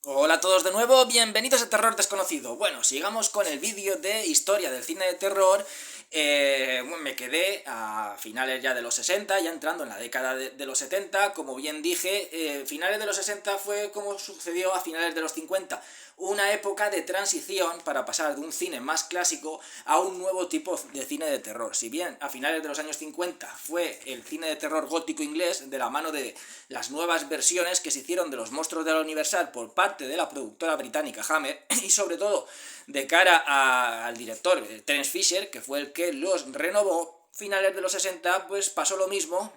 Hola a todos de nuevo, bienvenidos a Terror Desconocido. Bueno, sigamos con el vídeo de historia del cine de terror. Me quedé a finales ya de los 60, ya entrando en la década de los 70. Como bien dije, finales de los 60 fue como sucedió a finales de los 50. Una época de transición para pasar de un cine más clásico a un nuevo tipo de cine de terror. Si bien a finales de los años 50 fue el cine de terror gótico inglés, de la mano de las nuevas versiones que se hicieron de los monstruos de la Universal por parte de la productora británica Hammer, y sobre todo de cara al director Terence Fisher, que fue el que los renovó, finales de los 60, pues pasó lo mismo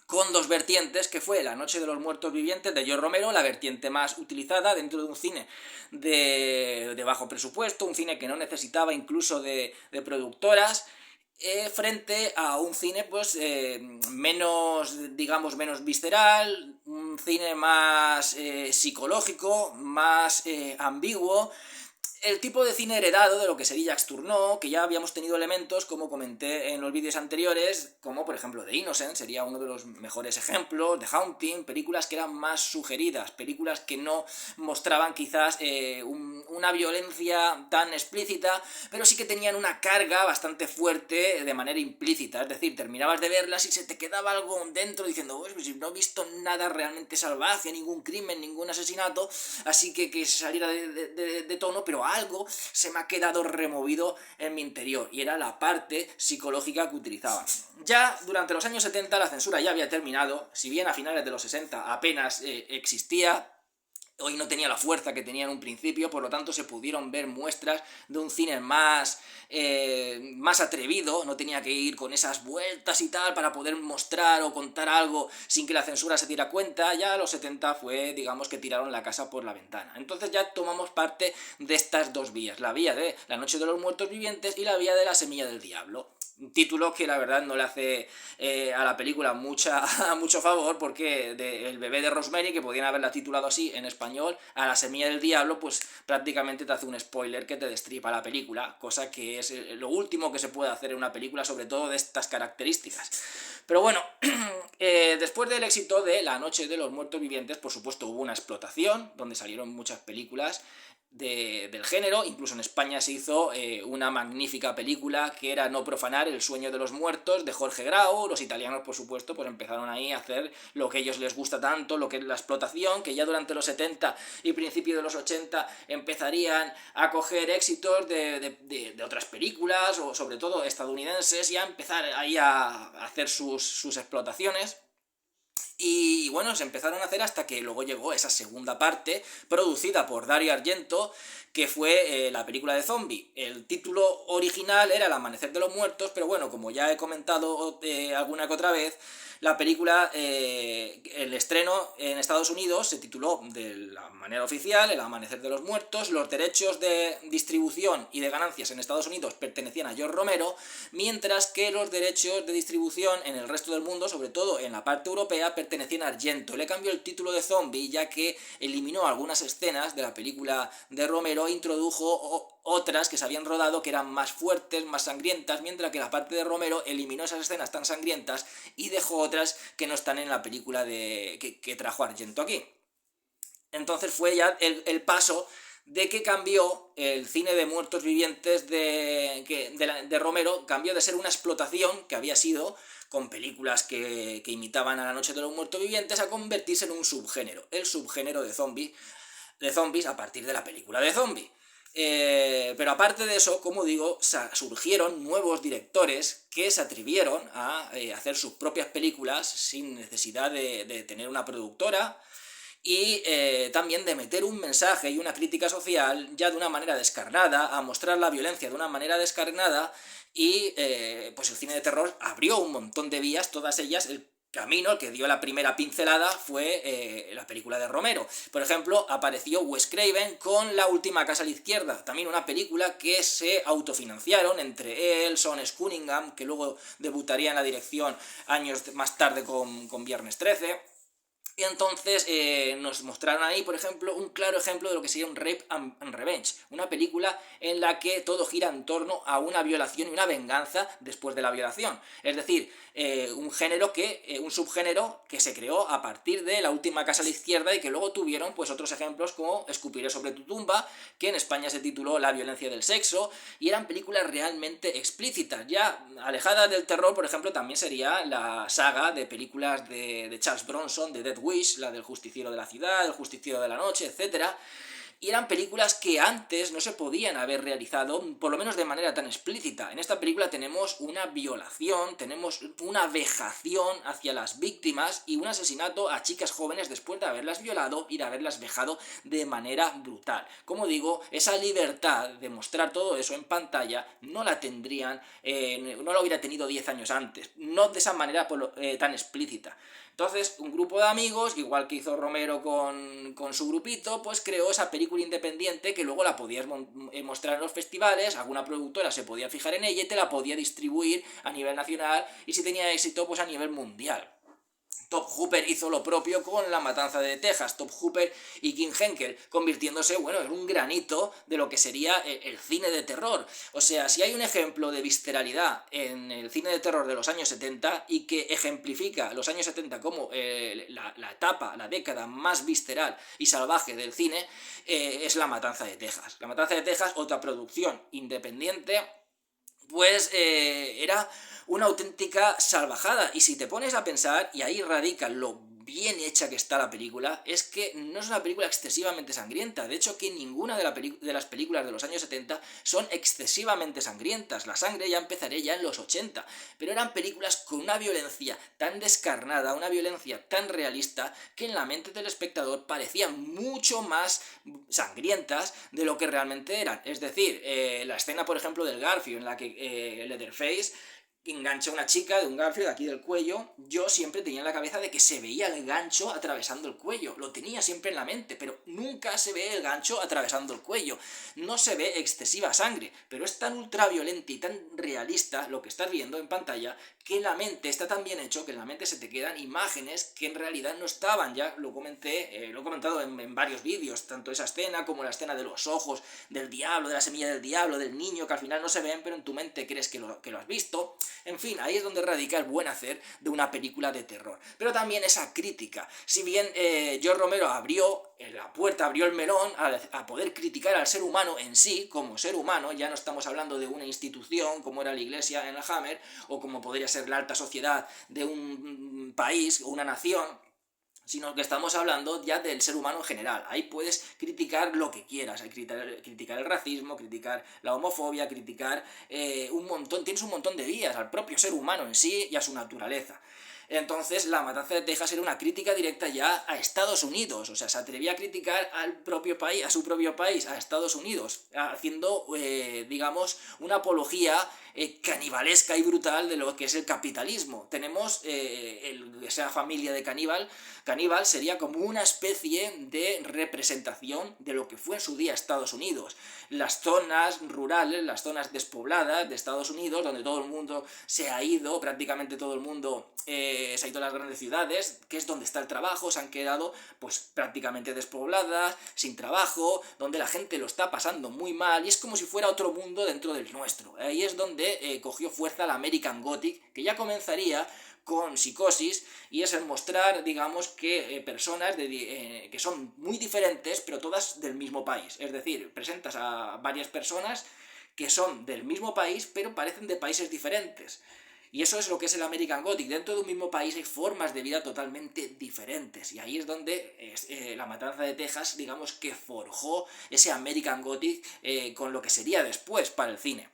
con dos vertientes, que fue La Noche de los Muertos Vivientes de George Romero, la vertiente más utilizada dentro de un cine de bajo presupuesto, un cine que no necesitaba incluso de productoras, frente a un cine pues menos, digamos, menos visceral, un cine más psicológico, más ambiguo, el tipo de cine heredado de lo que sería Jacques Tourneur, que ya habíamos tenido elementos, como comenté en los vídeos anteriores, como por ejemplo The Innocent, sería uno de los mejores ejemplos, The Haunting, películas que eran más sugeridas, películas que no mostraban quizás una violencia tan explícita, pero sí que tenían una carga bastante fuerte de manera implícita, es decir, terminabas de verlas y se te quedaba algo dentro diciendo, pues no he visto nada realmente salvaje, ningún crimen, ningún asesinato, así que se saliera de tono, pero algo se me ha quedado removido en mi interior, y era la parte psicológica que utilizaban. Ya durante los años 70 la censura ya había terminado, si bien a finales de los 60 apenas existía, hoy no tenía la fuerza que tenía en un principio, por lo tanto se pudieron ver muestras de un cine más atrevido, no tenía que ir con esas vueltas y tal para poder mostrar o contar algo sin que la censura se diera cuenta. Ya a los 70 fue, digamos, que tiraron la casa por la ventana. Entonces ya tomamos parte de estas dos vías, la vía de La Noche de los Muertos Vivientes y la vía de La Semilla del Diablo. Un título que la verdad no le hace a la película mucho favor, porque El bebé de Rosemary, que podían haberla titulado así en español, a La Semilla del Diablo, pues prácticamente te hace un spoiler que te destripa la película, cosa que es lo último que se puede hacer en una película, sobre todo de estas características. Pero bueno, después del éxito de La Noche de los Muertos Vivientes, por supuesto hubo una explotación, donde salieron muchas películas del género. Incluso en España se hizo una magnífica película que era No profanar el sueño de los muertos, de Jorge Grau. Los italianos, por supuesto, pues empezaron ahí a hacer lo que a ellos les gusta tanto, lo que es la explotación, que ya durante los 70 y principios de los 80 empezarían a coger éxitos de otras películas, o sobre todo estadounidenses, y a empezar ahí a hacer sus explotaciones. Y bueno, se empezaron a hacer hasta que luego llegó esa segunda parte, producida por Dario Argento, que fue la película de zombie. El título original era El Amanecer de los Muertos, pero bueno, como ya he comentado alguna que otra vez, la película, el estreno en Estados Unidos se tituló de la manera oficial El Amanecer de los Muertos. Los derechos de distribución y de ganancias en Estados Unidos pertenecían a George Romero, mientras que los derechos de distribución en el resto del mundo, sobre todo en la parte europea, pertenecían a Argento. Le cambió el título de Zombie, ya que eliminó algunas escenas de la película de Romero e introdujo otras que se habían rodado que eran más fuertes, más sangrientas, mientras que la parte de Romero eliminó esas escenas tan sangrientas y dejó otras que no están en la película que trajo Argento aquí. Entonces fue ya el paso de que cambió el cine de muertos vivientes de Romero, cambió de ser una explotación que había sido con películas que imitaban a La Noche de los Muertos Vivientes, a convertirse en un subgénero, el subgénero de zombies a partir de la película de zombie. Pero aparte de eso, como digo, surgieron nuevos directores que se atrevieron a hacer sus propias películas sin necesidad de tener una productora, y también de meter un mensaje y una crítica social ya de una manera descarnada, a mostrar la violencia de una manera descarnada. Y pues el cine de terror abrió un montón de vías, todas ellas el camino, el que dio la primera pincelada fue la película de Romero. Por ejemplo, apareció Wes Craven con La Última Casa a la Izquierda, también una película que se autofinanciaron entre él, Sean Cunningham, que luego debutaría en la dirección años más tarde con Viernes 13, Y entonces nos mostraron ahí, por ejemplo, un claro ejemplo de lo que sería un Rape and Revenge, una película en la que todo gira en torno a una violación y una venganza después de la violación. Es decir, un subgénero que se creó a partir de La última casa a la izquierda y que luego tuvieron pues otros ejemplos como Escupiré sobre tu tumba, que en España se tituló La violencia del sexo, y eran películas realmente explícitas. Ya alejadas del terror, por ejemplo, también sería la saga de películas de Charles Bronson, de Death Wish, la del justiciero de la ciudad, el justiciero de la noche, etcétera. Y eran películas que antes no se podían haber realizado, por lo menos de manera tan explícita. En esta película tenemos una violación, tenemos una vejación hacia las víctimas y un asesinato a chicas jóvenes después de haberlas violado y de haberlas vejado de manera brutal. Como digo, esa libertad de mostrar todo eso en pantalla no la tendrían, no la hubiera tenido 10 años antes, no de esa manera tan explícita. Entonces, un grupo de amigos, igual que hizo Romero con su grupito, pues creó esa película independiente que luego la podías mostrar en los festivales, alguna productora se podía fijar en ella y te la podía distribuir a nivel nacional y si tenía éxito, pues a nivel mundial. Top Hooper hizo lo propio con La matanza de Texas, Top Hooper y King Henkel, convirtiéndose, bueno, en un granito de lo que sería el cine de terror. O sea, si hay un ejemplo de visceralidad en el cine de terror de los años 70 y que ejemplifica los años 70 como la etapa, la década más visceral y salvaje del cine, es La matanza de Texas. La matanza de Texas, otra producción independiente, pues era una auténtica salvajada. Y si te pones a pensar, y ahí radica lo bien hecha que está la película, es que no es una película excesivamente sangrienta. De hecho, que ninguna de las películas de los años 70 son excesivamente sangrientas. La sangre ya empezaría ya en los 80. Pero eran películas con una violencia tan descarnada, una violencia tan realista, que en la mente del espectador parecían mucho más sangrientas de lo que realmente eran. Es decir, la escena, por ejemplo, del Garfio, en la que Leatherface engancha a una chica de un garfio de aquí del cuello, yo siempre tenía en la cabeza de que se veía el gancho atravesando el cuello, lo tenía siempre en la mente, pero nunca se ve el gancho atravesando el cuello, no se ve excesiva sangre, pero es tan ultraviolenta y tan realista lo que estás viendo en pantalla que en la mente está tan bien hecho que en la mente se te quedan imágenes que en realidad no estaban. Ya lo comenté, lo he comentado en varios vídeos, tanto esa escena como la escena de los ojos del diablo, de la semilla del diablo, del niño, que al final no se ven, pero en tu mente crees que lo has visto. En fin, ahí es donde radica el buen hacer de una película de terror. Pero también esa crítica. Si bien George Romero abrió la puerta, abrió el melón a poder criticar al ser humano en sí, como ser humano, ya no estamos hablando de una institución como era la iglesia en la Hammer, o como podría ser la alta sociedad de un país o una nación, sino que estamos hablando ya del ser humano en general. Ahí puedes criticar lo que quieras, criticar el racismo, criticar la homofobia, criticar un montón, tienes un montón de vías al propio ser humano en sí y a su naturaleza. Entonces, La matanza de Texas era una crítica directa ya a Estados Unidos, o sea, se atrevía a criticar al propio país, a su propio país, a Estados Unidos, haciendo, digamos, una apología canibalesca y brutal de lo que es el capitalismo. Tenemos esa familia de caníbal sería como una especie de representación de lo que fue en su día Estados Unidos. Las zonas rurales, las zonas despobladas de Estados Unidos, donde todo el mundo se ha ido, prácticamente todo el mundo se ha ido a las grandes ciudades, que es donde está el trabajo, se han quedado pues prácticamente despobladas, sin trabajo, donde la gente lo está pasando muy mal y es como si fuera otro mundo dentro del nuestro. Ahí es donde cogió fuerza la American Gothic, que ya comenzaría con Psicosis, y es el mostrar, digamos, que personas que son muy diferentes, pero todas del mismo país. Es decir, presentas a varias personas que son del mismo país, pero parecen de países diferentes. Y eso es lo que es el American Gothic. Dentro de un mismo país hay formas de vida totalmente diferentes. Y ahí es donde La matanza de Texas, digamos, que forjó ese American Gothic con lo que sería después para el cine.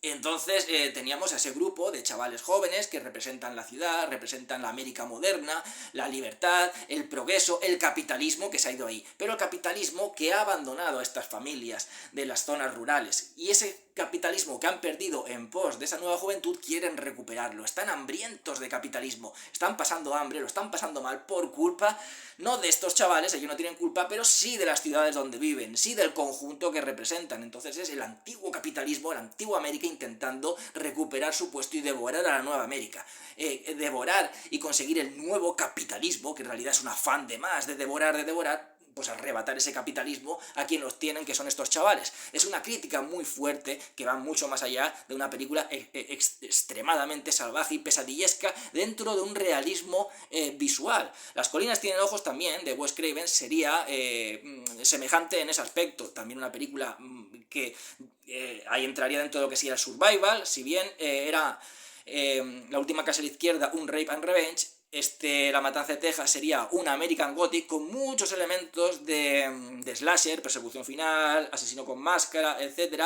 Entonces teníamos a ese grupo de chavales jóvenes que representan la ciudad, representan la América moderna, la libertad, el progreso, el capitalismo que se ha ido ahí. Pero el capitalismo que ha abandonado a estas familias de las zonas rurales. Y ese capitalismo que han perdido en pos de esa nueva juventud quieren recuperarlo, están hambrientos de capitalismo, están pasando hambre, lo están pasando mal por culpa, no de estos chavales, ellos no tienen culpa, pero sí de las ciudades donde viven, sí del conjunto que representan. Entonces es el antiguo capitalismo, la antigua América intentando recuperar su puesto y devorar a la nueva América, devorar y conseguir el nuevo capitalismo, que en realidad es un afán de más, de devorar, pues arrebatar ese capitalismo a quien los tienen, que son estos chavales. Es una crítica muy fuerte que va mucho más allá de una película extremadamente salvaje y pesadillesca dentro de un realismo visual. Las colinas tienen ojos también, de Wes Craven, sería semejante en ese aspecto. También una película que ahí entraría dentro de lo que sería el survival, si bien era La última casa a la izquierda, un Rape and Revenge. La Matanza de Texas sería un American Gothic con muchos elementos de slasher, persecución final, asesino con máscara, etc.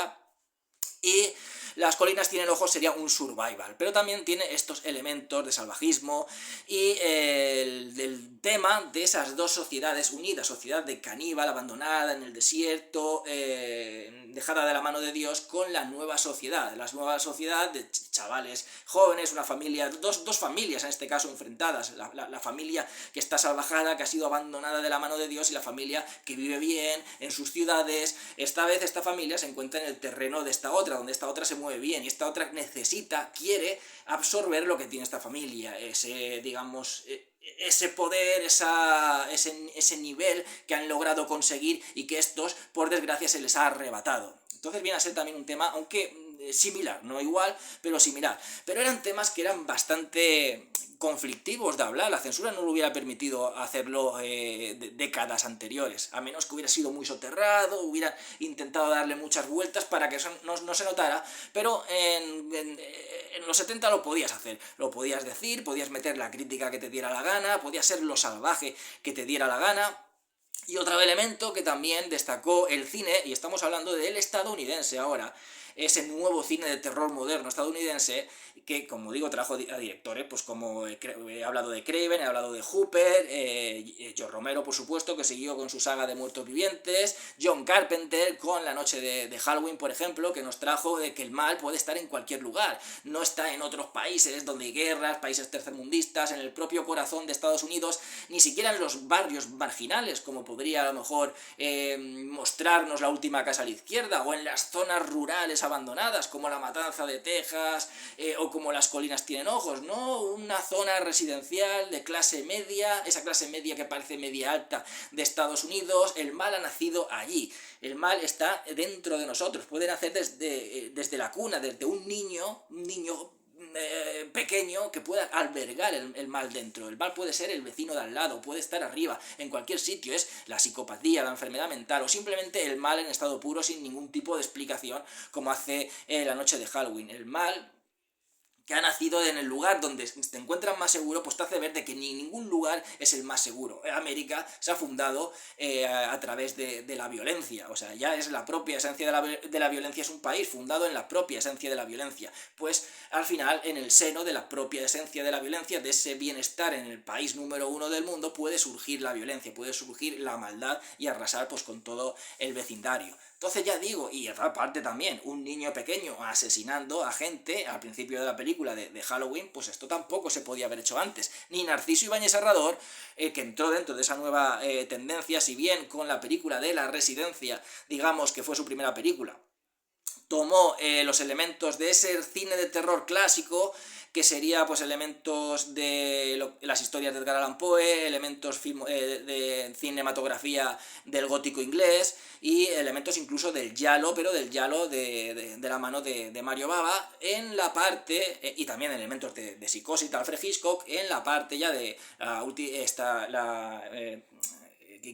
Y Las colinas tienen ojos sería un survival, pero también tiene estos elementos de salvajismo y el tema de esas dos sociedades unidas, sociedad de caníbal abandonada en el desierto, dejada de la mano de Dios, con la nueva sociedad de chavales jóvenes, una familia, dos familias en este caso enfrentadas, la familia que está salvajada, que ha sido abandonada de la mano de Dios, y la familia que vive bien en sus ciudades. Esta vez esta familia se encuentra en el terreno de esta otra, donde esta otra se mueve bien, y esta otra quiere absorber lo que tiene esta familia, ese, digamos, ese poder, ese nivel que han logrado conseguir y que estos, por desgracia, se les ha arrebatado. Entonces viene a ser también un tema, aunque similar, no igual, pero similar. Pero eran temas que eran bastante conflictivos de hablar. La censura no lo hubiera permitido hacerlo décadas anteriores, a menos que hubiera sido muy soterrado, hubiera intentado darle muchas vueltas para que eso no se notara, pero en los 70 lo podías hacer, lo podías decir, podías meter la crítica que te diera la gana, podías ser lo salvaje que te diera la gana. Y otro elemento que también destacó el cine, y estamos hablando del estadounidense ahora, ese nuevo cine de terror moderno estadounidense, que, como digo, trajo a directores, pues como he hablado de Craven, he hablado de Hooper, George Romero, por supuesto, que siguió con su saga de muertos vivientes, John Carpenter con La noche de Halloween, por ejemplo, que nos trajo de que el mal puede estar en cualquier lugar, no está en otros países donde hay guerras, países tercermundistas, en el propio corazón de Estados Unidos, ni siquiera en los barrios marginales, como podría a lo mejor mostrarnos La última casa a la izquierda, o en las zonas rurales abandonadas, como La Matanza de Texas, o como Las colinas tienen ojos, ¿no? Una zona residencial de clase media, esa clase media que parece media alta de Estados Unidos. El mal ha nacido allí, el mal está dentro de nosotros, puede nacer desde la cuna, desde un niño pequeño que pueda albergar el mal dentro. El mal puede ser el vecino de al lado, puede estar arriba, en cualquier sitio. Es la psicopatía, la enfermedad mental, o simplemente el mal en estado puro sin ningún tipo de explicación, como hace La noche de Halloween. El mal que ha nacido en el lugar donde te encuentras más seguro, pues te hace ver de que ningún lugar es el más seguro. América se ha fundado a través de la violencia, o sea, ya es la propia esencia de la violencia, es un país fundado en la propia esencia de la violencia. Pues al final, en el seno de la propia esencia de la violencia, de ese bienestar en el país número 1 del mundo, puede surgir la violencia, puede surgir la maldad y arrasar pues con todo el vecindario. Entonces ya digo, y aparte también, un niño pequeño asesinando a gente al principio de la película de Halloween, pues esto tampoco se podía haber hecho antes. Ni Narciso Ibáñez Serrador, que entró dentro de esa nueva tendencia, si bien con la película de La Residencia, digamos que fue su primera película, tomó los elementos de ese cine de terror clásico, que sería pues elementos de las historias de Edgar Allan Poe, elementos de cinematografía del gótico inglés y elementos incluso del giallo, pero del giallo de la mano de Mario Bava, en la parte, y también elementos de Psicosis de Alfred Hitchcock, en la parte ya de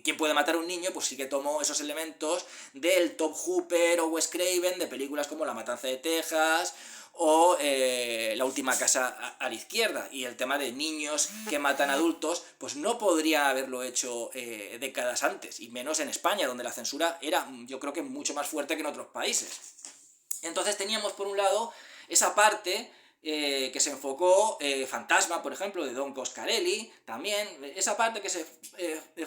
¿Quién puede matar a un niño? Pues sí que tomó esos elementos del Top Hooper o Wes Craven, de películas como La Matanza de Texas o La última casa a la izquierda. Y el tema de niños que matan adultos, pues no podría haberlo hecho décadas antes, y menos en España, donde la censura era, yo creo que mucho más fuerte que en otros países. Entonces teníamos por un lado esa parte que se enfocó, Fantasma, por ejemplo, de Don Coscarelli, también, esa parte que se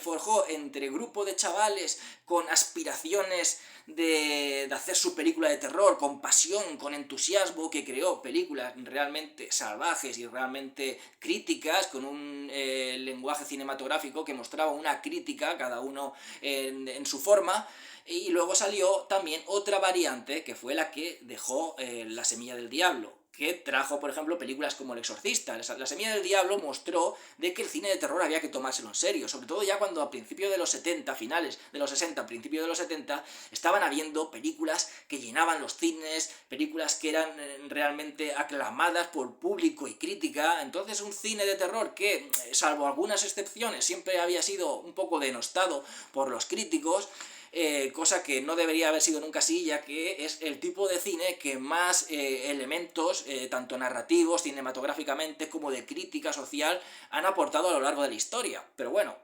forjó entre grupo de chavales con aspiraciones de hacer su película de terror, con pasión, con entusiasmo, que creó películas realmente salvajes y realmente críticas, con un lenguaje cinematográfico que mostraba una crítica, cada uno en su forma. Y luego salió también otra variante, que fue la que dejó La Semilla del Diablo, que trajo, por ejemplo, películas como El Exorcista. La Semilla del Diablo mostró de que el cine de terror había que tomárselo en serio, sobre todo ya cuando a principios de los 70, finales de los 60, principios de los 70, estaban habiendo películas que llenaban los cines, películas que eran realmente aclamadas por público y crítica. Entonces un cine de terror que, salvo algunas excepciones, siempre había sido un poco denostado por los críticos, cosa que no debería haber sido nunca así, ya que es el tipo de cine que más elementos, tanto narrativos, cinematográficamente, como de crítica social, han aportado a lo largo de la historia. Pero bueno,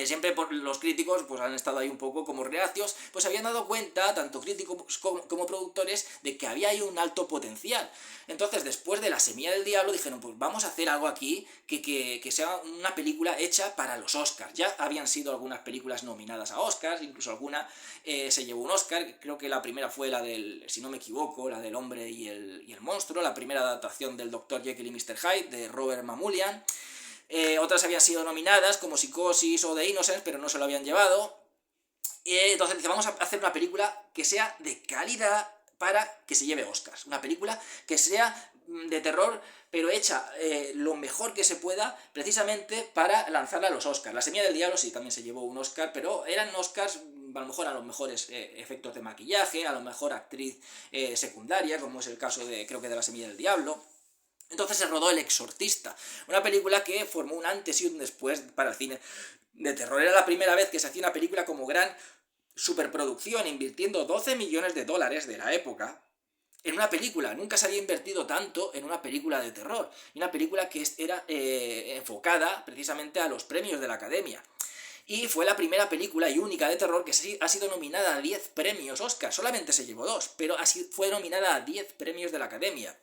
siempre por los críticos pues han estado ahí un poco como reacios, pues habían dado cuenta, tanto críticos como productores, de que había ahí un alto potencial. Entonces, después de La Semilla del Diablo, dijeron, pues vamos a hacer algo aquí que sea una película hecha para los Oscars. Ya habían sido algunas películas nominadas a Oscars, incluso alguna se llevó un Oscar. Creo que la primera fue la del, si no me equivoco, la del hombre y el monstruo, la primera adaptación del Dr. Jekyll y Mr. Hyde, de Robert Mamoulian. Otras habían sido nominadas, como Psicosis o The Innocents, pero no se lo habían llevado. Entonces dice, vamos a hacer una película que sea de calidad para que se lleve Oscars. Una película que sea de terror, pero hecha lo mejor que se pueda, precisamente para lanzarla a los Oscars. La Semilla del Diablo sí, también se llevó un Oscar, pero eran Oscars a lo mejor a los mejores efectos de maquillaje, a lo mejor actriz secundaria, como es el caso de, creo que de La Semilla del Diablo. Entonces se rodó El Exorcista, una película que formó un antes y un después para el cine de terror. Era la primera vez que se hacía una película como gran superproducción, invirtiendo 12 millones de dólares de la época en una película. Nunca se había invertido tanto en una película de terror. Y una película que era enfocada precisamente a los premios de la Academia. Y fue la primera película y única de terror que ha sido nominada a 10 premios Oscar. Solamente se llevó 2, pero así fue nominada a 10 premios de la Academia.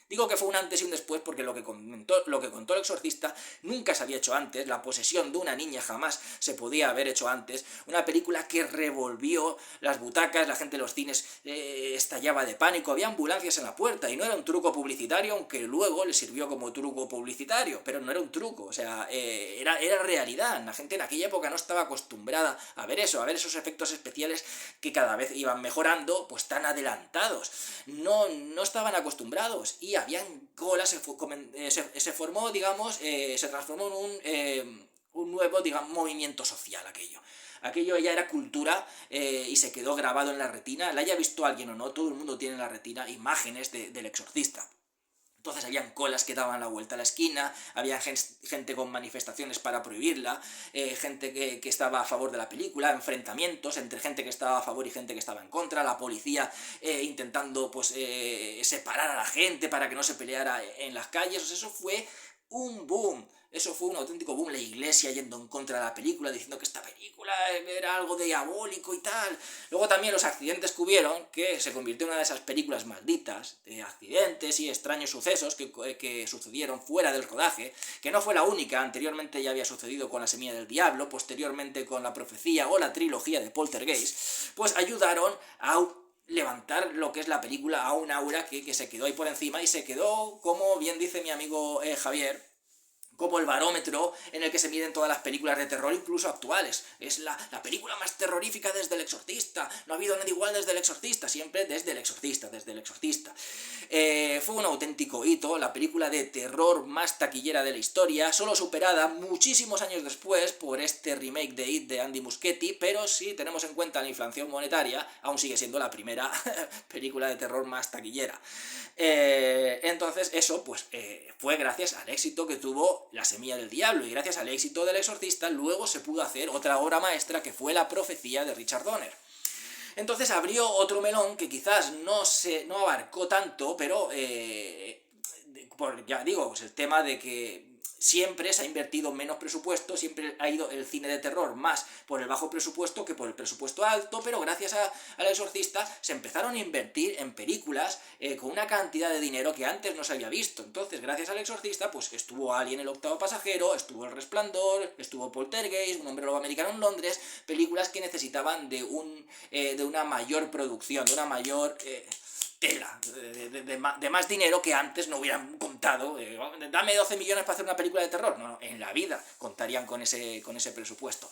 Digo que fue un antes y un después porque lo que contó El Exorcista nunca se había hecho antes, la posesión de una niña jamás se podía haber hecho antes, una película que revolvió las butacas, la gente en los cines estallaba de pánico, había ambulancias en la puerta y no era un truco publicitario, aunque luego le sirvió como truco publicitario, pero no era un truco, o sea, era realidad. La gente en aquella época no estaba acostumbrada a ver eso, a ver esos efectos especiales que cada vez iban mejorando, pues tan adelantados, no estaban acostumbrados y habían colas, se formó, digamos, se transformó en un nuevo, digamos, movimiento social aquello. Aquello ya era cultura y se quedó grabado en la retina, la haya visto alguien o no, todo el mundo tiene en la retina imágenes del Exorcista. Entonces habían colas que daban la vuelta a la esquina, había gente con manifestaciones para prohibirla, gente que estaba a favor de la película, enfrentamientos entre gente que estaba a favor y gente que estaba en contra, la policía intentando pues separar a la gente para que no se peleara en las calles. O sea, eso fue un boom. Eso fue un auténtico boom, la iglesia yendo en contra de la película, diciendo que esta película era algo diabólico y tal. Luego también los accidentes que hubieron, que se convirtió en una de esas películas malditas, de accidentes y extraños sucesos que sucedieron fuera del rodaje, que no fue la única, anteriormente ya había sucedido con La Semilla del Diablo, posteriormente con La Profecía o la trilogía de Poltergeist, pues ayudaron a levantar lo que es la película a un aura que se quedó ahí por encima y se quedó, como bien dice mi amigo Javier, como el barómetro en el que se miden todas las películas de terror, incluso actuales. Es la película más terrorífica desde El Exorcista. No ha habido nada igual desde El Exorcista, siempre desde El Exorcista, desde El Exorcista. Fue un auténtico hito, la película de terror más taquillera de la historia, solo superada muchísimos años después por este remake de It de Andy Muschietti, pero si tenemos en cuenta la inflación monetaria, aún sigue siendo la primera película de terror más taquillera. Entonces eso pues fue gracias al éxito que tuvo La Semilla del Diablo, y gracias al éxito del Exorcista luego se pudo hacer otra obra maestra que fue La Profecía de Richard Donner. Entonces abrió otro melón que quizás no abarcó tanto, pero ya digo, pues el tema de que siempre se ha invertido menos presupuesto, siempre ha ido el cine de terror más por el bajo presupuesto que por el presupuesto alto, pero gracias al Exorcista se empezaron a invertir en películas con una cantidad de dinero que antes no se había visto. Entonces, gracias al Exorcista, pues estuvo Alien el octavo pasajero, estuvo El Resplandor, estuvo Poltergeist, Un hombre lobo americano en Londres, películas que necesitaban de una mayor producción, de una mayor tela, de más dinero que antes no hubieran contado. Dame 12 millones para hacer una película de terror. No, en la vida contarían con ese presupuesto.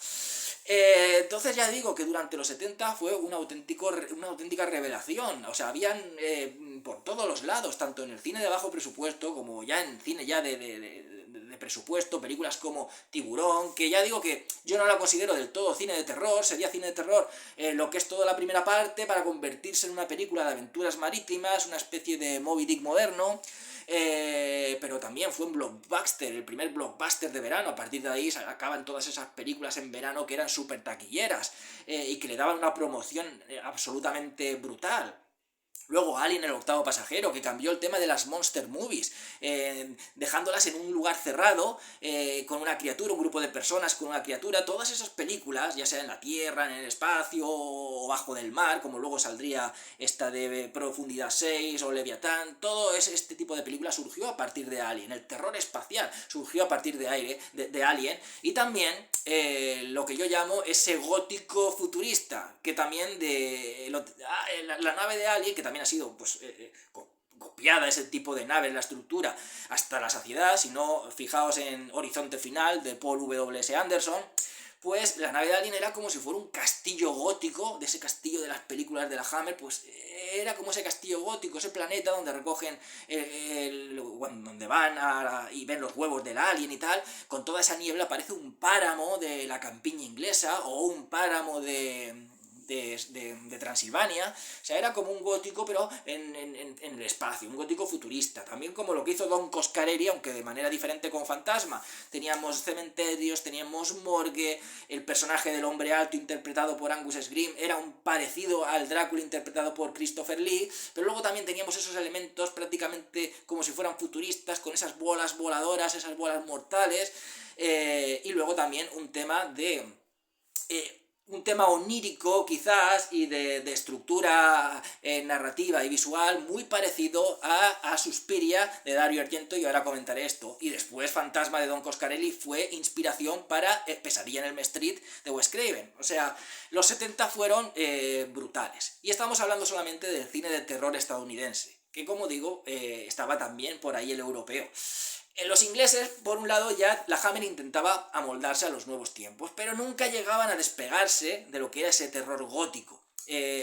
Entonces ya digo que durante los 70 fue una auténtica revelación. O sea, habían por todos los lados, tanto en el cine de bajo presupuesto como ya en cine ya de presupuesto, películas como Tiburón, que ya digo que yo no la considero del todo cine de terror, sería cine de terror lo que es toda la primera parte para convertirse en una película de aventuras marítimas, una especie de Moby Dick moderno. Pero también fue un blockbuster, el primer blockbuster de verano. A partir de ahí se acaban todas esas películas en verano que eran súper taquilleras y que le daban una promoción absolutamente brutal. Luego Alien el octavo pasajero, que cambió el tema de las monster movies, dejándolas en un lugar cerrado, con una criatura, un grupo de personas con una criatura. Todas esas películas, ya sea en la Tierra, en el espacio o bajo del mar, como luego saldría esta de Profundidad 6 o Leviatán, todo este tipo de películas surgió a partir de Alien. El terror espacial surgió a partir de Alien, y también lo que yo llamo ese gótico futurista, que también la nave de Alien, que también ha sido pues copiada ese tipo de naves, la estructura, hasta la saciedad. Si no, fijaos en Horizonte Final de Paul W.S. Anderson, pues la nave de Alien era como si fuera un castillo gótico, de ese castillo de las películas de la Hammer, pues era como ese castillo gótico, ese planeta donde recogen, donde van y ven los huevos del alien y tal, con toda esa niebla. Parece un páramo de la campiña inglesa o un páramo de Transilvania. O sea, era como un gótico, pero en el espacio, un gótico futurista. También como lo que hizo Don Coscarelli, aunque de manera diferente con Fantasma. Teníamos cementerios, teníamos morgue, el personaje del hombre alto interpretado por Angus Scrimm era un parecido al Drácula interpretado por Christopher Lee, pero luego también teníamos esos elementos prácticamente como si fueran futuristas, con esas bolas voladoras, esas bolas mortales, y luego también un tema onírico quizás y de estructura narrativa y visual muy parecido a Suspiria de Dario Argento, y ahora comentaré esto. Y después Fantasma de Don Coscarelli fue inspiración para Pesadilla en Elm Street de Wes Craven. O sea, los 70 fueron brutales. Y estamos hablando solamente del cine de terror estadounidense, que como digo, estaba también por ahí el europeo. Los ingleses, por un lado, ya la Hammer intentaba amoldarse a los nuevos tiempos, pero nunca llegaban a despegarse de lo que era ese terror gótico.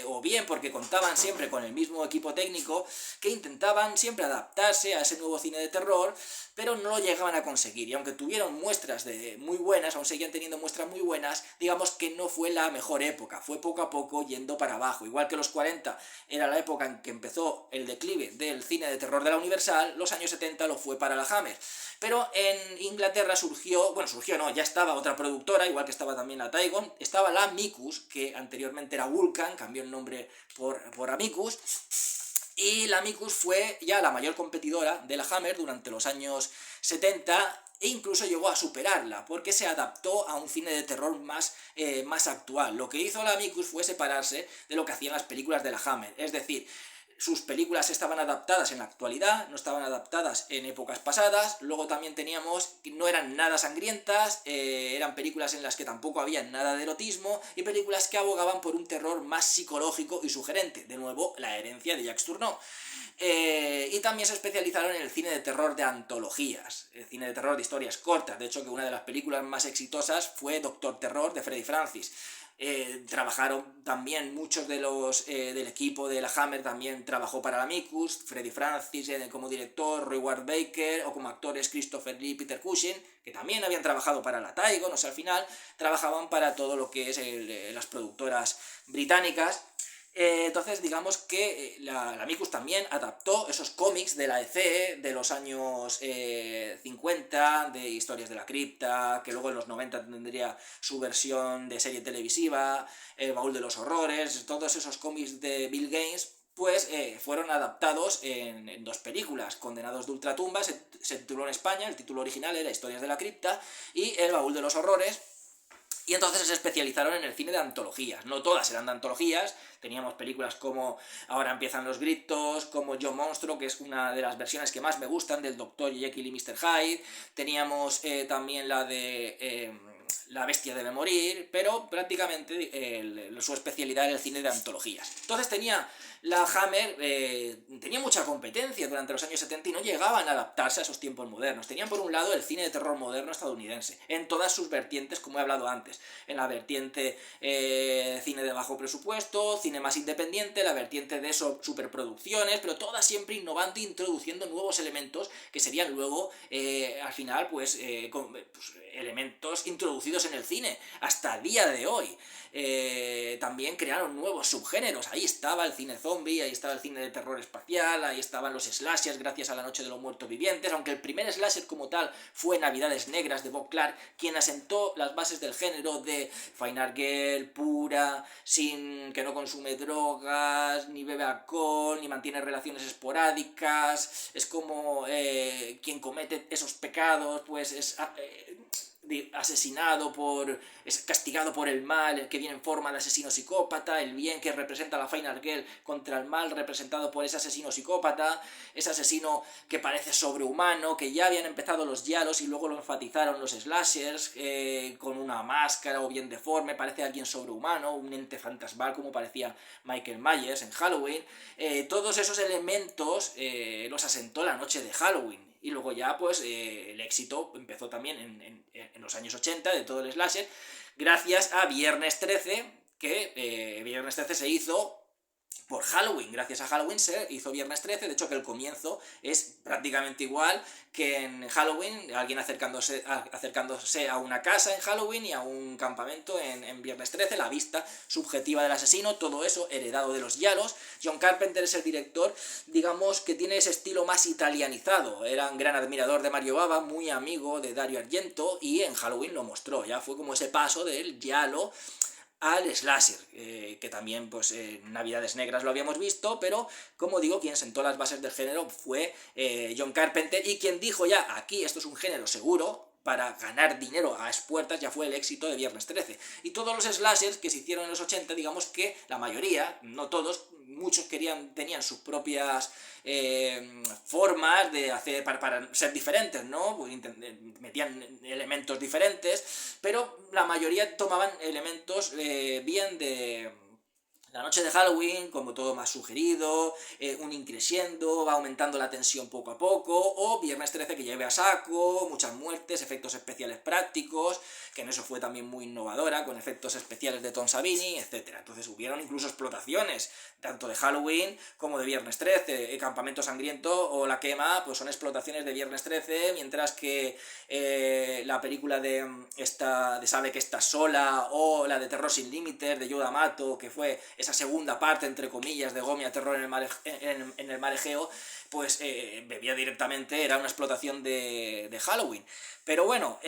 O bien porque contaban siempre con el mismo equipo técnico, que intentaban siempre adaptarse a ese nuevo cine de terror, pero no lo llegaban a conseguir. Y aunque tuvieron muestras muy buenas, aún seguían teniendo muestras muy buenas, digamos que no fue la mejor época, fue poco a poco yendo para abajo. Igual que los 40 era la época en que empezó el declive del cine de terror de la Universal, los años 70 lo fue para la Hammer. Pero en Inglaterra ya estaba otra productora, igual que estaba también la Tygon, estaba la Amicus, que anteriormente era Vulcan, cambió el nombre por Amicus, y la Amicus fue ya la mayor competidora de la Hammer durante los años 70, e incluso llegó a superarla, porque se adaptó a un cine de terror más actual. Lo que hizo la Amicus fue separarse de lo que hacían las películas de la Hammer, es decir, sus películas estaban adaptadas en la actualidad, no estaban adaptadas en épocas pasadas. Luego también teníamos que no eran nada sangrientas, eran películas en las que tampoco había nada de erotismo, y películas que abogaban por un terror más psicológico y sugerente. De nuevo, la herencia de Jacques Tourneur. Y también se especializaron en el cine de terror de antologías, el cine de terror de historias cortas. De hecho, que una de las películas más exitosas fue Doctor Terror de Freddie Francis. Trabajaron también muchos del equipo de la Hammer, también trabajó para la Amicus, Freddie Francis como director, Roy Ward Baker, o como actores Christopher Lee y Peter Cushing, que también habían trabajado para la Tygon. O sea, al final trabajaban para todo lo que es las productoras británicas. Entonces digamos que la Amicus también adaptó esos cómics de la EC de los años 50, de Historias de la Cripta, que luego en los 90 tendría su versión de serie televisiva, El Baúl de los Horrores. Todos esos cómics de Bill Gaines pues fueron adaptados en dos películas. Condenados de Ultratumba se tituló en España, el título original era Historias de la Cripta, y El Baúl de los Horrores. Y entonces se especializaron en el cine de antologías. No todas eran de antologías. Teníamos películas como Ahora empiezan los gritos, como Yo Monstruo, que es una de las versiones que más me gustan, del Dr. Jekyll y Mr. Hyde. Teníamos también la de La bestia debe morir, pero prácticamente su especialidad era el cine de antologías. Entonces la Hammer tenía mucha competencia durante los años 70 y no llegaban a adaptarse a esos tiempos modernos. Tenían por un lado el cine de terror moderno estadounidense, en todas sus vertientes, como he hablado antes. En la vertiente cine de bajo presupuesto, cine más independiente, la vertiente de superproducciones, pero todas siempre innovando e introduciendo nuevos elementos que serían luego, al final, pues elementos introducidos en el cine, hasta el día de hoy. También crearon nuevos subgéneros. Ahí estaba el cine zombie, ahí estaba el cine de terror espacial, ahí estaban los slashers gracias a La Noche de los Muertos Vivientes, aunque el primer slasher como tal fue Navidades Negras de Bob Clark, quien asentó las bases del género de Final Girl, pura, que no consume drogas, ni bebe alcohol, ni mantiene relaciones esporádicas. Es como quien comete esos pecados, pues es asesinado es castigado por el mal, el que viene en forma de asesino psicópata, el bien que representa la Final Girl contra el mal representado por ese asesino psicópata, ese asesino que parece sobrehumano, que ya habían empezado los giallos y luego lo enfatizaron los slashers, con una máscara o bien deforme, parece alguien sobrehumano, un ente fantasmal como parecía Michael Myers en Halloween. Todos esos elementos los asentó La Noche de Halloween. Y luego ya, pues, el éxito empezó también en los años 80 de todo el slasher, gracias a Viernes 13, que Viernes 13 se hizo por Halloween. Gracias a Halloween se hizo Viernes 13, de hecho que el comienzo es prácticamente igual que en Halloween, alguien acercándose a una casa en Halloween y a un campamento en Viernes 13, la vista subjetiva del asesino, todo eso heredado de los giallos. John Carpenter es el director, digamos, que tiene ese estilo más italianizado. Era un gran admirador de Mario Bava, muy amigo de Dario Argento, y en Halloween lo mostró. Ya fue como ese paso del giallo al slasher, que también pues en Navidades Negras lo habíamos visto, pero como digo, quien sentó las bases del género fue John Carpenter, y quien dijo ya, aquí esto es un género seguro para ganar dinero a expuertas, ya fue el éxito de Viernes 13. Y todos los slashers que se hicieron en los 80, digamos que la mayoría, no todos, muchos tenían sus propias formas de hacer para ser diferentes, ¿no? Pues metían elementos diferentes, pero la mayoría tomaban elementos bien de La Noche de Halloween, como todo más sugerido, un increciendo, va aumentando la tensión poco a poco, o Viernes 13 que lleve a saco, muchas muertes, efectos especiales prácticos, que en eso fue también muy innovadora, con efectos especiales de Tom Savini, etc. Entonces hubieron incluso explotaciones, tanto de Halloween como de Viernes 13, Campamento Sangriento o La Quema, pues son explotaciones de Viernes 13, mientras que la película de Sabe que estás sola, o la de Terror sin límites de Yoda Mato, que fue esa segunda parte, entre comillas, de Gomia Terror en el mar Egeo, pues bebía directamente, era una explotación de Halloween. Pero bueno,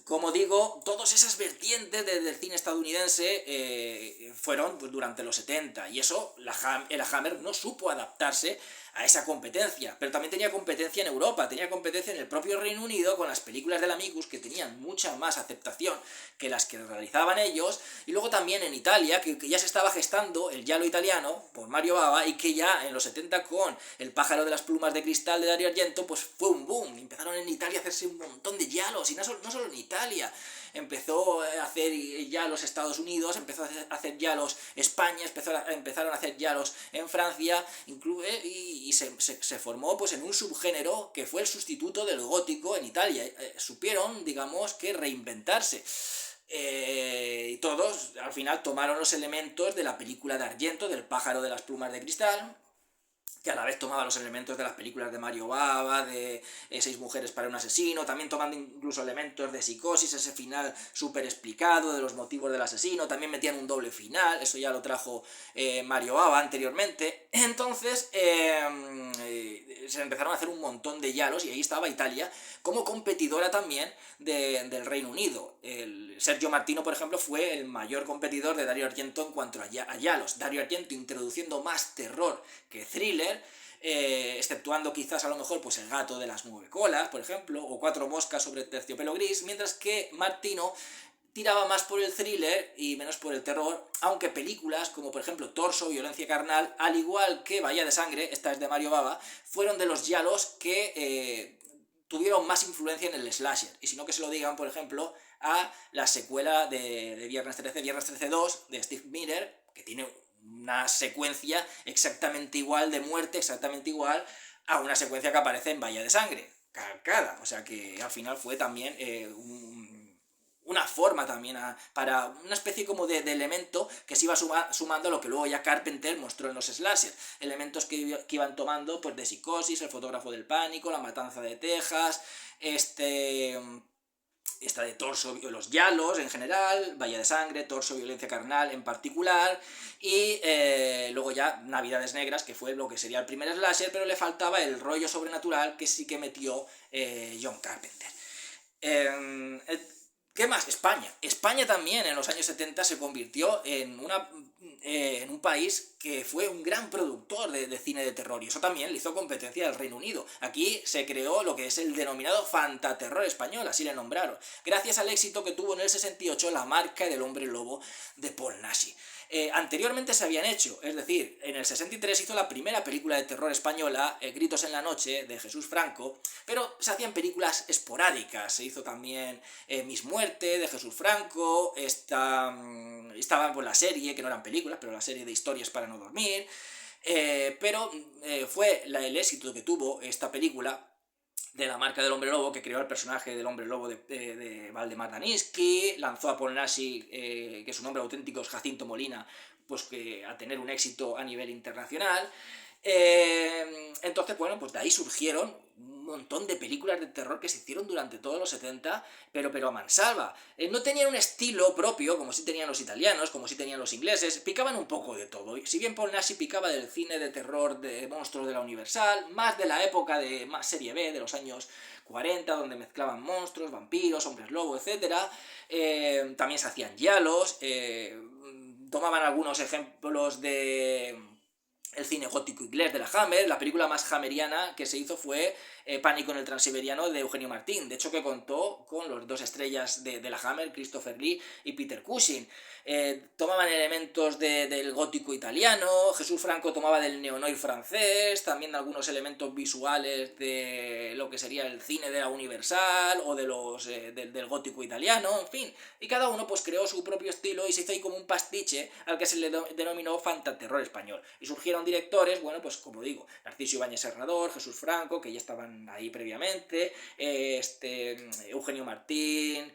como digo, todas esas vertientes del cine estadounidense fueron pues, durante los 70, y eso la Hammer no supo adaptarse a esa competencia, pero también tenía competencia en Europa, tenía competencia en el propio Reino Unido con las películas del Amicus, que tenían mucha más aceptación que las que realizaban ellos, y luego también en Italia, que ya se estaba gestando el giallo italiano por Mario Bava, y que ya en los 70 con El pájaro de las plumas de cristal de Dario Argento, pues fue un boom, empezaron en Italia a hacerse un montón de giallos, y no solo en Italia, empezó a hacer ya los Estados Unidos, empezó a hacer ya los España, empezaron a hacer ya los en Francia, y se formó pues en un subgénero que fue el sustituto del gótico en Italia. Supieron, digamos, que reinventarse. Y todos al final tomaron los elementos de la película de Argento, del pájaro de las plumas de cristal, que a la vez tomaba los elementos de las películas de Mario Bava, de Seis mujeres para un asesino, también tomando incluso elementos de Psicosis, ese final súper explicado de los motivos del asesino, también metían un doble final, eso ya lo trajo Mario Bava anteriormente. Entonces se empezaron a hacer un montón de giallos, y ahí estaba Italia como competidora también del Reino Unido. Sergio Martino, por ejemplo, fue el mayor competidor de Dario Argento en cuanto a giallos. Dario Argento introduciendo más terror que thriller, exceptuando quizás a lo mejor pues El gato de las 9 colas, por ejemplo, o Cuatro moscas sobre terciopelo gris, mientras que Martino tiraba más por el thriller y menos por el terror, aunque películas como por ejemplo Torso, Violencia carnal, al igual que Bahía de sangre, esta es de Mario Bava, fueron de los giallos que tuvieron más influencia en el slasher, y si no que se lo digan, por ejemplo, a la secuela de Viernes 13, Viernes 13 2, de Steve Miller, que tiene una secuencia exactamente igual de muerte, exactamente igual a una secuencia que aparece en Bahía de sangre, calcada, o sea que al final fue también una forma también para una especie como de elemento que se iba sumando a lo que luego ya Carpenter mostró en los slasher, elementos que iban tomando pues de Psicosis, El fotógrafo del pánico, La matanza de Texas, esta de Torso, los giallos en general, Bahía de sangre, Torso, Violencia carnal en particular, y luego ya Navidades negras, que fue lo que sería el primer slasher, pero le faltaba el rollo sobrenatural que sí que metió John Carpenter. ¿Qué más? España. España también en los años 70 se convirtió en un país que fue un gran productor de cine de terror, y eso también le hizo competencia al Reino Unido. Aquí se creó lo que es el denominado fantaterror español, así le nombraron, gracias al éxito que tuvo en el 68 La marca del hombre lobo de Paul Naschy. Anteriormente se habían hecho, es decir, en el 63 hizo la primera película de terror española, Gritos en la noche, de Jesús Franco, pero se hacían películas esporádicas. Se hizo también Mis muerte, de Jesús Franco, estaba pues la serie, que no eran películas, pero la serie de Historias para no dormir, pero fue el éxito que tuvo esta película de La marca del hombre lobo, que creó el personaje del hombre lobo de Valdemar Daniski, lanzó a Paul Naschy, que su nombre auténtico es Jacinto Molina, pues a tener un éxito a nivel internacional. Entonces, bueno, pues de ahí surgieron un montón de películas de terror que se hicieron durante todos los 70, pero a mansalva. No tenían un estilo propio, como sí tenían los italianos, como sí tenían los ingleses, picaban un poco de todo. Si bien Paul Naschy picaba del cine de terror de monstruos de la Universal, más de la época de más serie B, de los años 40, donde mezclaban monstruos, vampiros, hombres lobo, etc. También se hacían giallos, tomaban algunos ejemplos de el cine gótico inglés de la Hammer. La película más hammeriana que se hizo fue Pánico en el Transiberiano, de Eugenio Martín, de hecho que contó con los dos estrellas de la Hammer, Christopher Lee y Peter Cushing. Tomaban elementos del gótico italiano, Jesús Franco tomaba del neo-noir francés, también algunos elementos visuales de lo que sería el cine de la Universal o del gótico italiano, en fin, y cada uno pues creó su propio estilo y se hizo ahí como un pastiche al que se le denominó fantaterror español, y surgieron directores, bueno, pues como digo, Narciso Ibáñez Serrador, Jesús Franco, que ya estaban ahí previamente, Eugenio Martín,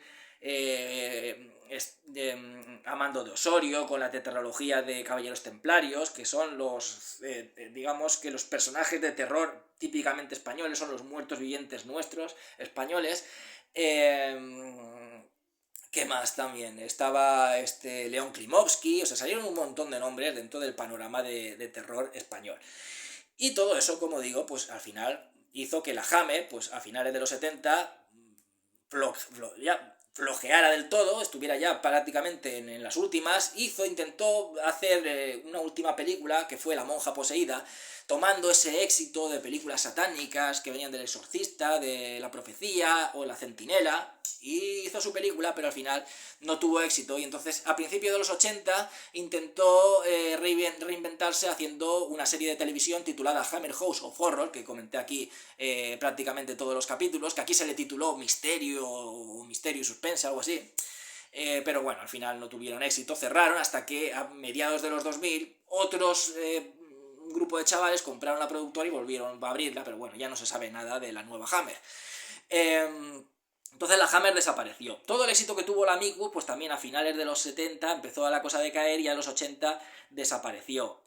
Amando de Osorio, con la tetralogía de Caballeros Templarios, que son digamos que los personajes de terror típicamente españoles, son los muertos vivientes nuestros, españoles. ¿Qué más también? Estaba León Klimovsky, o sea, salieron un montón de nombres dentro del panorama de terror español. Y todo eso, como digo, pues al final hizo que la Hammer, pues a finales de los 70, flojeara del todo, estuviera ya prácticamente en las últimas, intentó hacer una última película, que fue La monja poseída, tomando ese éxito de películas satánicas que venían del Exorcista, de La profecía o La centinela, y hizo su película, pero al final no tuvo éxito, y entonces a principios de los 80 intentó reinventarse haciendo una serie de televisión titulada Hammer House of Horror, que comenté aquí prácticamente todos los capítulos, que aquí se le tituló Misterio y Suspense, algo así. Pero bueno, al final no tuvieron éxito, cerraron, hasta que a mediados de los 2000 un grupo de chavales compraron la productora y volvieron a abrirla, pero bueno, ya no se sabe nada de la nueva Hammer. Entonces la Hammer desapareció. Todo el éxito que tuvo la Miku, pues también a finales de los 70 empezó la cosa a decaer, y a los 80 desapareció.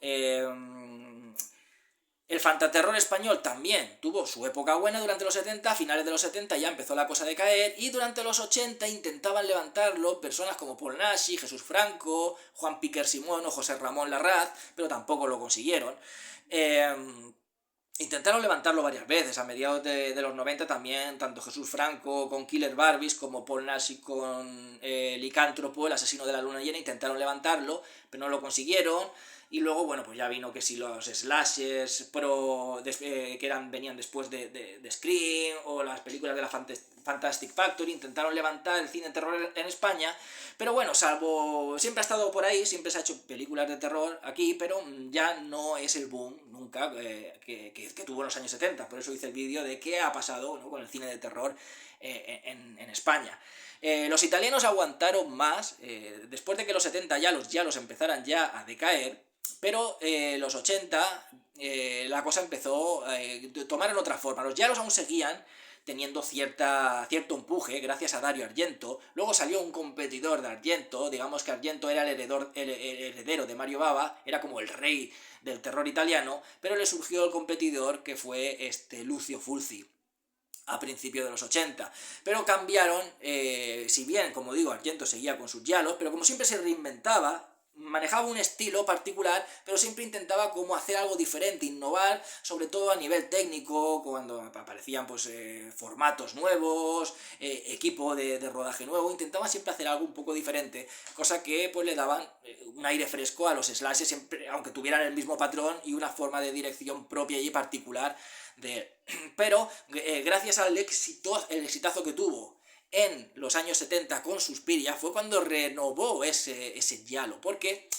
El fantaterror español también tuvo su época buena durante los 70, a finales de los 70 ya empezó la cosa a decaer, y durante los 80 intentaban levantarlo personas como Paul Naschy, Jesús Franco, Juan Piquer Simón o José Ramón Larraz, pero tampoco lo consiguieron. Intentaron levantarlo varias veces, a mediados de los 90 también, tanto Jesús Franco con Killer Barbies como Paul Naschy con Licántropo, el asesino de la luna llena, intentaron levantarlo, pero no lo consiguieron. Y luego, bueno, pues ya vino que si los slashers que venían después de Scream, o las películas de la Fantastic Factory, intentaron levantar el cine de terror en España, pero bueno, salvo, siempre ha estado por ahí, siempre se ha hecho películas de terror aquí, pero ya no es el boom nunca que tuvo en los años 70, por eso hice el vídeo de qué ha pasado, ¿no?, con el cine de terror en España. Los italianos aguantaron más, después de que los 70 ya los empezaran ya a decaer, pero los 80 la cosa empezó a tomar en otra forma. Los giallos aún seguían teniendo cierto empuje gracias a Dario Argento. Luego salió un competidor de Argento, digamos que Argento era el heredero de Mario Bava, era como el rey del terror italiano, pero le surgió el competidor que fue Lucio Fulci a principios de los 80. Pero cambiaron, si bien, como digo, Argento seguía con sus giallos, pero como siempre se reinventaba, manejaba un estilo particular, pero siempre intentaba como hacer algo diferente, innovar, sobre todo a nivel técnico, cuando aparecían pues formatos nuevos, equipo de rodaje nuevo, intentaba siempre hacer algo un poco diferente, cosa que pues le daban un aire fresco a los slashes, siempre, aunque tuvieran el mismo patrón y una forma de dirección propia y particular de él. Pero gracias al exitazo que tuvo en los años 70 con Suspiria, fue cuando renovó ese giallo, porque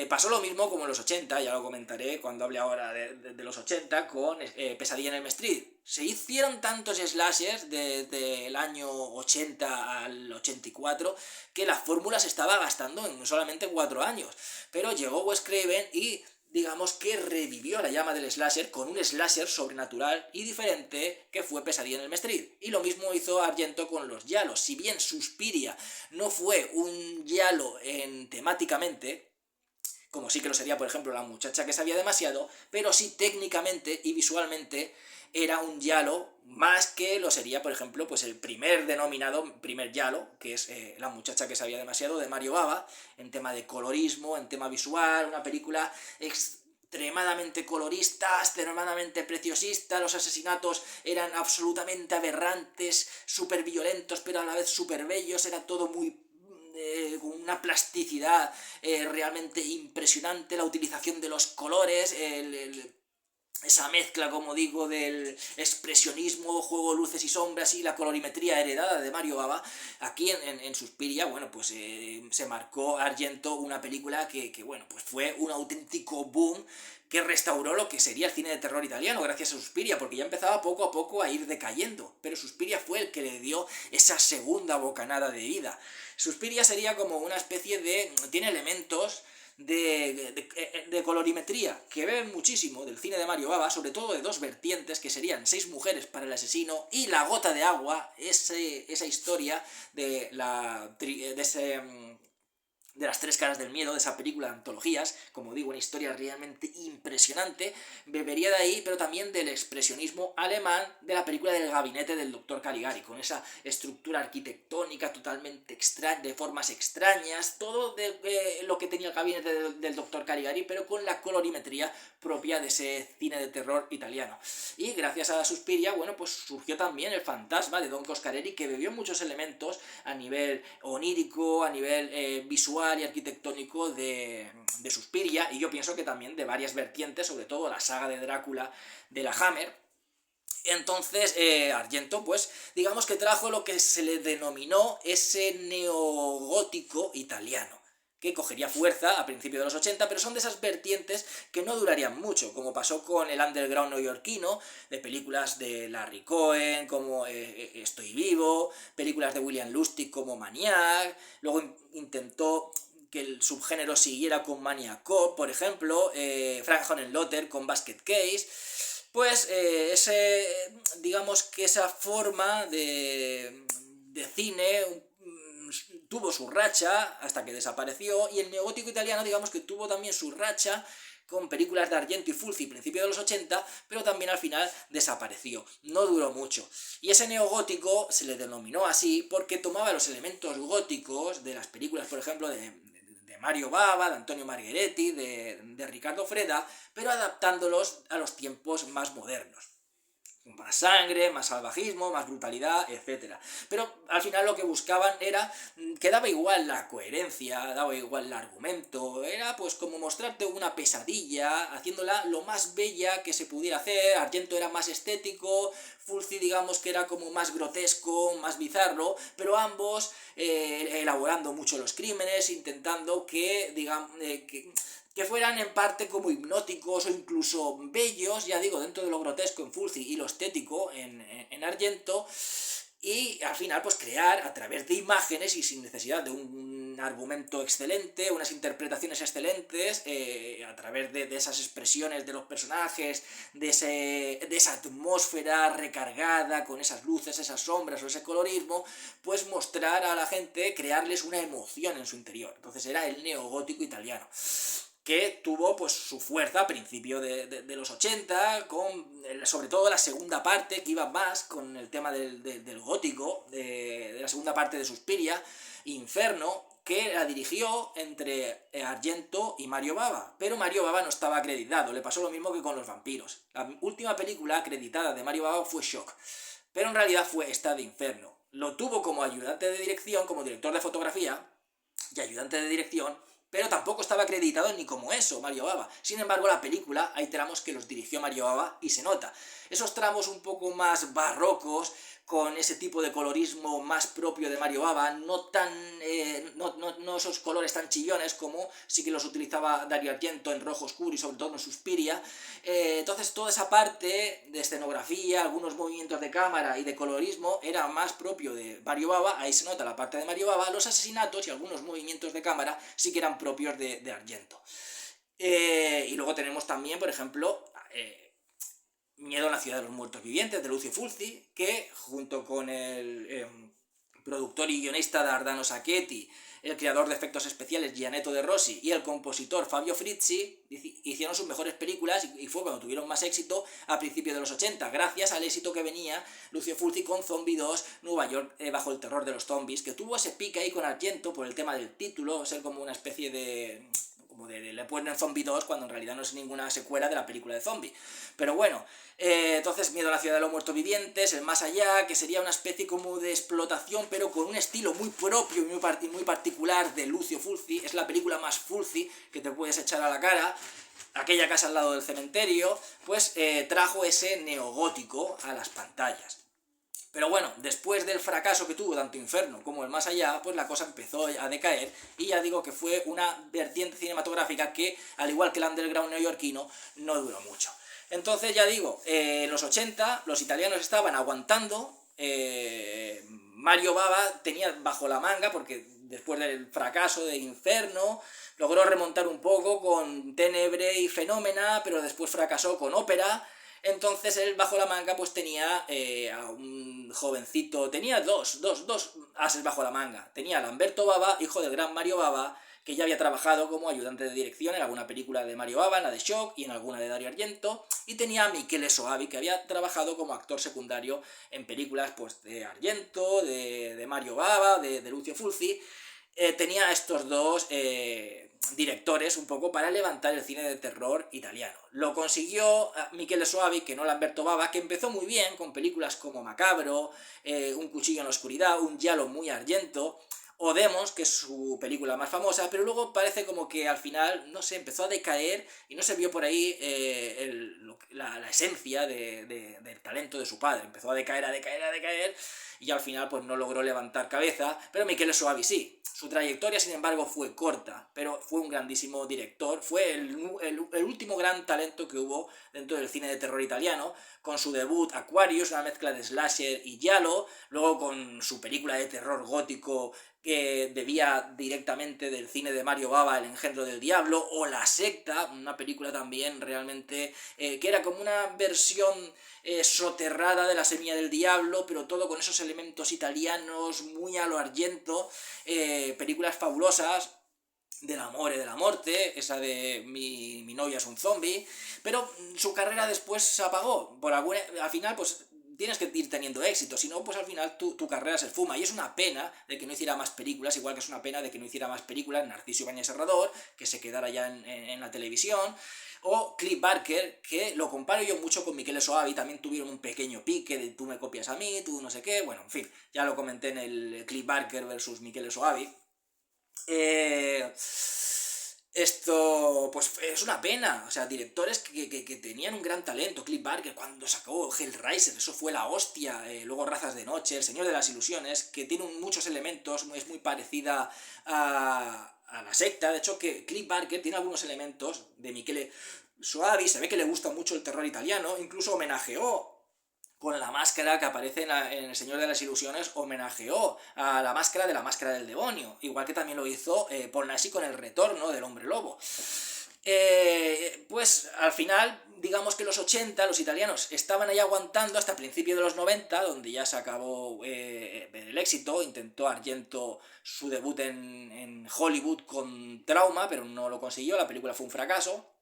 pasó lo mismo como en los 80, ya lo comentaré cuando hable ahora de los 80, con Pesadilla en Elm Street. Se hicieron tantos slashers desde el año 80 al 84 que la fórmula se estaba gastando en solamente 4 años. Pero llegó Wes Craven y digamos que revivió la llama del slasher con un slasher sobrenatural y diferente que fue Pesadilla en Elm Street. Y lo mismo hizo Argento con los giallos. Si bien Suspiria no fue un giallo temáticamente, como sí que lo sería, por ejemplo, La muchacha que sabía demasiado, pero sí técnicamente y visualmente era un giallo más que lo sería, por ejemplo, pues el primer giallo, que es La muchacha que sabía demasiado, de Mario Bava, en tema de colorismo, en tema visual, una película extremadamente colorista, extremadamente preciosista, los asesinatos eran absolutamente aberrantes, súper violentos, pero a la vez súper bellos, era todo muy con una plasticidad realmente impresionante, la utilización de los colores, esa mezcla, como digo, del expresionismo, juego de luces y sombras y la colorimetría heredada de Mario Bava. Aquí en Suspiria, bueno, pues se marcó Argento una película que, bueno, pues fue un auténtico boom que restauró lo que sería el cine de terror italiano gracias a Suspiria, porque ya empezaba poco a poco a ir decayendo, pero Suspiria fue el que le dio esa segunda bocanada de vida. Suspiria sería como una especie de... tiene elementos de colorimetría que beben muchísimo del cine de Mario Bava, sobre todo de dos vertientes que serían 6 mujeres para el asesino y La gota de agua, esa historia de las 3 caras del miedo, de esa película de antologías, como digo, una historia realmente impresionante, bebería de ahí, pero también del expresionismo alemán de la película del gabinete del Dr. Caligari, con esa estructura arquitectónica totalmente extraña, de formas extrañas, todo lo que tenía el gabinete del Dr. Caligari, pero con la colorimetría propia de ese cine de terror italiano. Y gracias a Suspiria, bueno, pues surgió también el fantasma de Don Coscarelli, que bebió muchos elementos a nivel onírico, a nivel visual y arquitectónico de Suspiria, y yo pienso que también de varias vertientes, sobre todo la saga de Drácula de la Hammer. Entonces, Argento, pues, digamos que trajo lo que se le denominó ese neogótico italiano, que cogería fuerza a principios de los 80, pero son de esas vertientes que no durarían mucho, como pasó con el underground neoyorquino, de películas de Larry Cohen, como Estoy Vivo, películas de William Lustig como Maniac, luego intentó que el subgénero siguiera con Maniac Cop, por ejemplo, Frank Hohenlotter con Basket Case. Pues digamos que esa forma de cine tuvo su racha hasta que desapareció, y el neogótico italiano digamos que tuvo también su racha con películas de Argento y Fulci principios de los 80, pero también al final desapareció, no duró mucho. Y ese neogótico se le denominó así porque tomaba los elementos góticos de las películas, por ejemplo, de de Mario Bava, de Antonio Margheretti, de Ricardo Freda, pero adaptándolos a los tiempos más modernos. Más sangre, más salvajismo, más brutalidad, etc. Pero al final lo que buscaban era que daba igual la coherencia, daba igual el argumento, era pues como mostrarte una pesadilla, haciéndola lo más bella que se pudiera hacer. Argento era más estético, Fulci digamos que era como más grotesco, más bizarro, pero ambos elaborando mucho los crímenes, intentando que, digamos, que fueran en parte como hipnóticos o incluso bellos, ya digo, dentro de lo grotesco en Fulci y lo estético en Argento, y al final pues crear a través de imágenes y sin necesidad de un argumento excelente, unas interpretaciones excelentes, a través de esas expresiones de los personajes, de esa atmósfera recargada con esas luces, esas sombras o ese colorismo, pues mostrar a la gente, crearles una emoción en su interior. Entonces era el neogótico italiano, que tuvo pues su fuerza a principios de los 80, con sobre todo la segunda parte, que iba más con el tema del gótico, de la segunda parte de Suspiria, Inferno, que la dirigió entre Argento y Mario Bava, pero Mario Bava no estaba acreditado, le pasó lo mismo que con los vampiros. La última película acreditada de Mario Bava fue Shock, pero en realidad fue esta de Inferno. Lo tuvo como ayudante de dirección, como director de fotografía y ayudante de dirección, pero tampoco estaba acreditado ni como eso, Mario Bava. Sin embargo, la película, hay tramos que los dirigió Mario Bava y se nota. Esos tramos un poco más barrocos, con ese tipo de colorismo más propio de Mario Bava, no esos colores tan chillones como sí que los utilizaba Dario Argento en Rojo Oscuro y sobre todo en Suspiria. Entonces toda esa parte de escenografía, algunos movimientos de cámara y de colorismo era más propio de Mario Bava, ahí se nota la parte de Mario Bava. Los asesinatos y algunos movimientos de cámara sí que eran propios de Argento. Y luego tenemos también, por ejemplo, Miedo en la ciudad de los muertos vivientes, de Lucio Fulci, que junto con el productor y guionista Dardano Sacchetti, el creador de efectos especiales Gianetto De Rossi y el compositor Fabio Frizzi hicieron sus mejores películas, y fue cuando tuvieron más éxito a principios de los 80, gracias al éxito que venía Lucio Fulci con Zombie 2, Nueva York bajo el terror de los zombies, que tuvo ese pique ahí con Argento por el tema del título, ser como una especie de... como le ponen Zombie 2 cuando en realidad no es ninguna secuela de la película de Zombie. Pero bueno, entonces Miedo a la ciudad de los muertos vivientes, El más allá, que sería una especie como de explotación, pero con un estilo muy propio y muy particular de Lucio Fulci. Es la película más Fulci que te puedes echar a la cara. Aquella casa al lado del cementerio, pues trajo ese neogótico a las pantallas. Pero bueno, después del fracaso que tuvo tanto Inferno como El más allá, pues la cosa empezó a decaer, y ya digo que fue una vertiente cinematográfica que, al igual que el underground neoyorquino, no duró mucho. Entonces, ya digo, en los 80 los italianos estaban aguantando, Mario Bava tenía bajo la manga, porque después del fracaso de Inferno, logró remontar un poco con Tenebre y Fenómena, pero después fracasó con Ópera. Entonces él bajo la manga pues tenía a un jovencito, tenía dos ases bajo la manga. Tenía a Lamberto Bava, hijo del gran Mario Bava, que ya había trabajado como ayudante de dirección en alguna película de Mario Bava, en la de Shock y en alguna de Dario Argento. Y tenía a Michele Soavi, que había trabajado como actor secundario en películas pues de Argento, de Mario Bava, de Lucio Fulci. Tenía a estos dos directores un poco para levantar el cine de terror italiano. Lo consiguió Michele Soavi, que no Lamberto Bava, que empezó muy bien con películas como Macabro, Un cuchillo en la oscuridad, Un giallo muy Argento, o Demons, que es su película más famosa, pero luego parece como que al final, no sé, empezó a decaer y no se vio por ahí la esencia del talento de su padre. Empezó a decaer, y al final pues no logró levantar cabeza, pero Michele Soavi sí. Su trayectoria, sin embargo, fue corta, pero fue un grandísimo director, fue el último gran talento que hubo dentro del cine de terror italiano, con su debut Aquarius, una mezcla de slasher y giallo, luego con su película de terror gótico que bebía directamente del cine de Mario Bava, El engendro del diablo, o La secta, una película también realmente que era como una versión soterrada de La semilla del diablo, pero todo con esos elementos italianos muy a lo Argento, películas fabulosas, Del amor y de la muerte, esa de mi novia es un zombie, pero su carrera después se apagó, al final pues tienes que ir teniendo éxito, si no, pues al final tu carrera se fuma. Y es una pena de que no hiciera más películas, igual que es una pena de que no hiciera más películas Narciso Ibáñez Serrador, que se quedara ya en la televisión, o Cliff Barker, que lo comparo yo mucho con Michele Soavi, también tuvieron un pequeño pique de tú me copias a mí, tú no sé qué, bueno, en fin, ya lo comenté en el Cliff Barker versus Michele Soavi. Esto, pues es una pena, o sea, directores que tenían un gran talento. Cliff Barker cuando sacó Hellraiser, eso fue la hostia. Luego Razas de Noche, El Señor de las Ilusiones, que tiene muchos elementos, es muy parecida a la secta. De hecho, que Cliff Barker tiene algunos elementos de Michele Soavi, se ve que le gusta mucho el terror italiano, incluso homenajeó con la máscara que aparece en El Señor de las Ilusiones, homenajeó a la máscara del demonio, igual que también lo hizo Polanski con El Retorno del Hombre Lobo. Pues al final, digamos que los 80, los italianos estaban ahí aguantando hasta el principio de los 90, donde ya se acabó el éxito. Intentó Argento su debut en Hollywood con Trauma, pero no lo consiguió, la película fue un fracaso.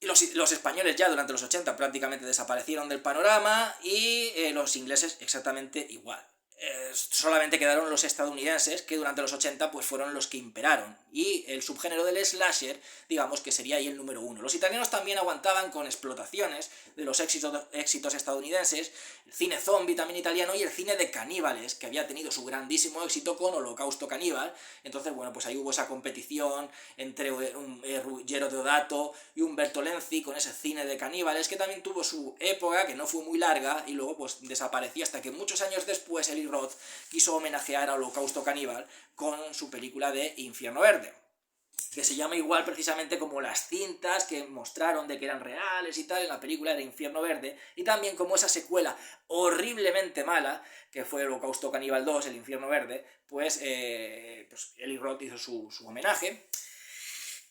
Los españoles ya durante los 80 prácticamente desaparecieron del panorama y los ingleses exactamente igual. Solamente quedaron los estadounidenses, que durante los 80 pues fueron los que imperaron, y el subgénero del slasher, digamos que sería ahí el número uno. Los italianos también aguantaban con explotaciones de los éxitos estadounidenses, el cine zombie también italiano y el cine de caníbales, que había tenido su grandísimo éxito con Holocausto Caníbal. Entonces, bueno, pues ahí hubo esa competición entre Ruggero Deodato y Umberto Lenzi con ese cine de caníbales, que también tuvo su época, que no fue muy larga, y luego pues desapareció hasta que muchos años después Eli Roth quiso homenajear a Holocausto Caníbal con su película de Infierno Verde, que se llama igual precisamente como las cintas que mostraron de que eran reales y tal, en la película era Infierno Verde, y también como esa secuela horriblemente mala, que fue Holocausto Caníbal 2, El Infierno Verde, pues Eli Roth hizo su homenaje.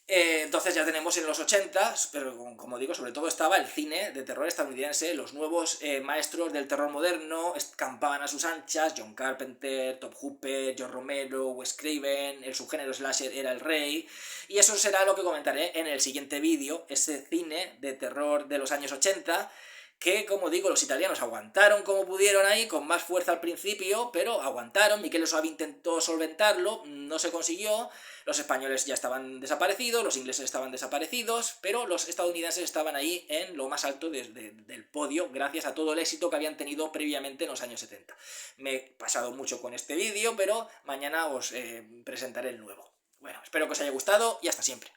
Entonces ya tenemos en los 80, pero como digo, sobre todo estaba el cine de terror estadounidense, los nuevos maestros del terror moderno campaban a sus anchas, John Carpenter, Tobe Hooper, George Romero, Wes Craven, el subgénero slasher era el rey, y eso será lo que comentaré en el siguiente vídeo, ese cine de terror de los años 80, que, como digo, los italianos aguantaron como pudieron ahí, con más fuerza al principio, pero aguantaron. Michele Soavi intentó solventarlo, no se consiguió. Los españoles ya estaban desaparecidos, los ingleses estaban desaparecidos, pero los estadounidenses estaban ahí en lo más alto del podio, gracias a todo el éxito que habían tenido previamente en los años 70. Me he pasado mucho con este vídeo, pero mañana os presentaré el nuevo. Bueno, espero que os haya gustado y hasta siempre.